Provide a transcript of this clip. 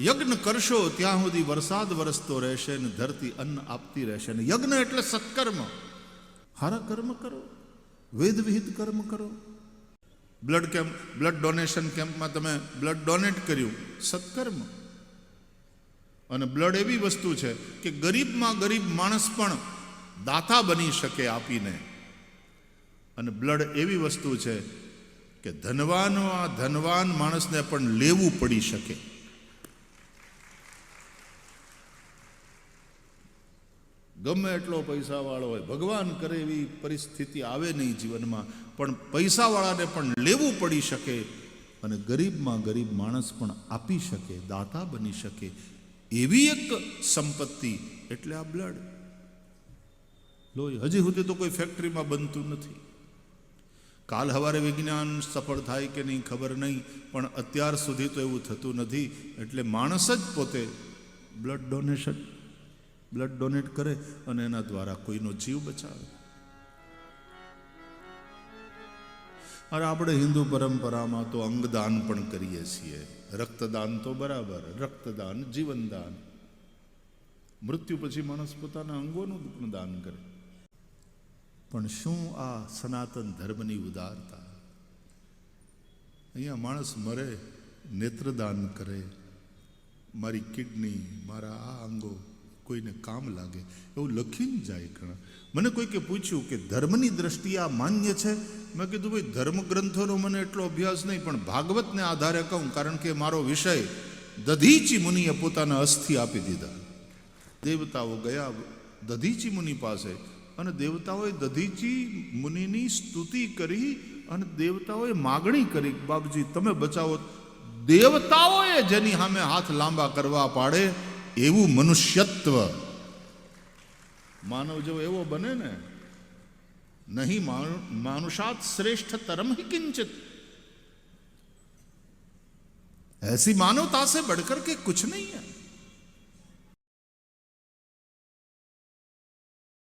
યજ્ઞ કરશો ત્યાં સુધી વરસાદ વરસતો રહેશે ને ધરતી અન્ન આપતી રહેશે. ને યજ્ઞ એટલે સત્કર્મ. હારા કર્મ કરો, વેદ વિહિત કર્મ કરો. બ્લડ ડોનેશન કેમ્પમાં તમે બ્લડ ડોનેટ કર્યું, સત્કર્મ. અને બ્લડ એવી વસ્તુ છે કે ગરીબમાં ગરીબ માણસ પણ દાતા બની શકે આપીને. અને બ્લડ એવી વસ્તુ છે કે ધનવાન માણસને પણ લેવું પડી શકે. ગમે એટલો પૈસાવાળો હોય, ભગવાન કરે એવી પરિસ્થિતિ આવે નહીં જીવનમાં, પણ પૈસાવાળાને પણ લેવું પડી શકે. અને ગરીબમાં ગરીબ માણસ પણ આપી શકે, દાતા બની શકે. એવી એક સંપત્તિ એટલે આ બ્લડ, લોહી. હજી સુધી તો કોઈ ફેક્ટરીમાં બનતું નથી. કાલ હવારે વિજ્ઞાન સફળ થાય કે નહીં ખબર નહીં, પણ અત્યાર સુધી તો એવું થતું નથી. એટલે માણસ જ પોતે બ્લડ ડોનેટ કરે અને એના દ્વારા કોઈનો જીવ બચાવે. અરે આપણે હિન્દુ પરંપરામાં તો અંગદાન પણ કરીએ છીએ. રક્તદાન તો બરાબર, રક્તદાન જીવનદાન. મૃત્યુ પછી માણસ પોતાના અંગોનું પણ દાન કરે. પણ શું આ સનાતન ધર્મની ઉદારતા! અહીંયા માણસ મરે, નેત્રદાન કરે. મારી કિડની, મારા આ અંગો કોઈને કામ લાગે એવું લખીને જાય. ઘણા મને કોઈકે પૂછ્યું કે ધર્મની દ્રષ્ટિએ આ માન્ય છે. મેં કીધું ભાઈ ધર્મ ગ્રંથોનો મને એટલો અભ્યાસ નહીં, પણ ભાગવતને આધારે કહું, કારણ કે મારો વિષય. દધીચી મુનિએ પોતાના અસ્થિ આપી દીધા. દેવતાઓ ગયા દધીચી મુનિ પાસે અને દેવતાઓએ દધીચી મુનિની સ્તુતિ કરી અને દેવતાઓએ માગણી કરી, બાપજી તમે બચાવો. દેવતાઓએ જેની સામે હાથ લાંબા કરવા પાડે એવું મનુષ્યત્વ માનવ જેવો એવો બને ને. નહીં માનુષાત શ્રેષ્ઠ તરમ ही किंचित. ऐसी मानवता से बढ़कर के कुछ नहीं है.